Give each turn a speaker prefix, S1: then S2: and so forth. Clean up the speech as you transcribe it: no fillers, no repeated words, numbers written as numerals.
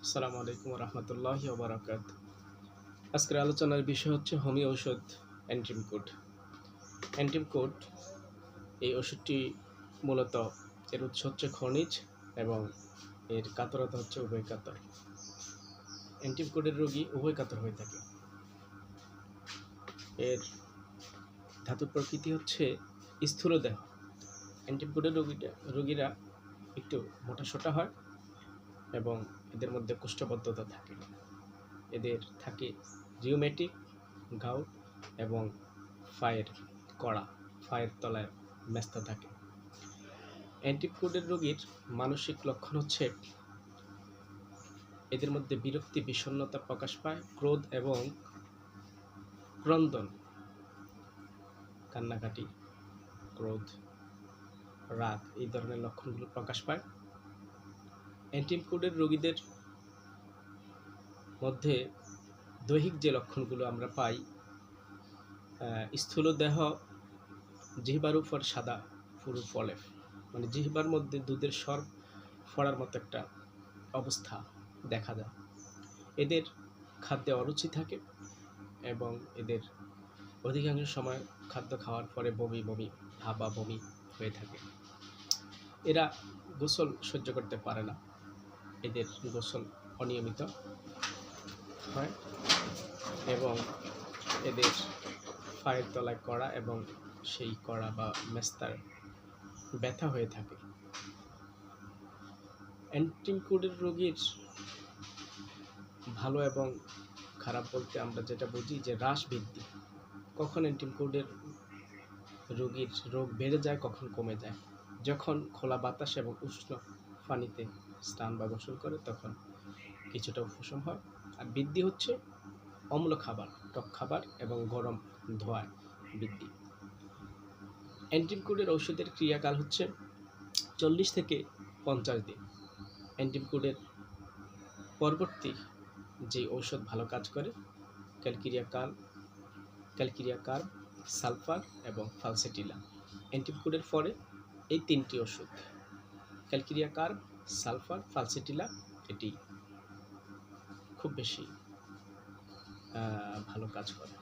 S1: আসসালামু আলাইকুম রহমতুল্লাহি ওয়া বারাকাতুহু। আজকের আলোচনার বিষয় হচ্ছে হোমিও ঔষধ অ্যান্টিমকোড। অ্যান্টিমকোড এই ওষুধটি মূলত এর উৎস হচ্ছে খনিজ এবং এর কাতরতা হচ্ছে উভয় কাতর। অ্যান্টিমকোডের রোগী উভয় কাতর হয়ে থাকে। এর ধাতু প্রকৃতি হচ্ছে স্থূলদেহ। অ্যান্টিমকোডের রোগীরা একটু মোটাসোটা হয় এবং এদের মধ্যে কোষ্ঠবদ্ধতা থাকে। এদের থাকে রিউমেটিক, গাউট এবং পায়ের কড়া, পায়ের তলায় মেস্তা থাকে। অ্যান্টিমকোডের রোগীর মানসিক লক্ষণ হচ্ছে এদের মধ্যে বিরক্তি, বিষণ্ণতা প্রকাশ পায়, ক্রোধ এবং ক্রন্দন, কান্নাকাটি, ক্রোধ, রাগ এই ধরনের লক্ষণগুলো প্রকাশ পায়। অ্যান্টিমকোডের রোগীদের মধ্যে দৈহিক যে লক্ষণগুলো আমরা পাই, স্থূল দেহ, জিহ্বার উপর সাদা পুরু ফলেফ, মানে জিহ্বার মধ্যে দুধের সর ফোড়ার মতো একটা অবস্থা দেখা যায়। এদের খাদ্যে অরুচি থাকে এবং এদের অধিকাংশ সময় খাদ্য খাওয়ার পরে বমি বমি ভাব বা বমি হয়ে থাকে। এরা গোসল সহ্য করতে পারে না, এদের গোসল অনিয়মিত হয় এবং এদের পায়ের তলায় কড়া এবং সেই কড়া বা মেস্তার ব্যথা হয়ে থাকে। অ্যান্টিমকোডের রোগীর ভালো এবং খারাপ বলতে আমরা যেটা বুঝি যে হ্রাস বৃদ্ধি। কখন অ্যান্টিমকোডের রোগীর রোগ বেড়ে যায়, কখন কমে যায়। যখন খোলা বাতাস এবং উষ্ণ পানিতে স্নান বা গোসল করে তখন কিছুটা উপশম হয়। আর বৃদ্ধি হচ্ছে অম্ল খাবার, টক খাবার এবং গরম ধোঁয়ায় বৃদ্ধি। অ্যান্টিমকোডের ঔষধের ক্রিয়াকাল হচ্ছে 40 থেকে 50 দিন। অ্যান্টিমকোডের পরবর্তী যে ঔষধ ভালো কাজ করে ক্যালকিরিয়া কার্ব, সালফার এবং ফালসেটিলা। অ্যান্টিমকোডের পরে এই তিনটি ওষুধ ক্যালকিরিয়া কার্ব, সালফার, ফালসেটিলা এটি খুব বেশি ভালো কাজ করে।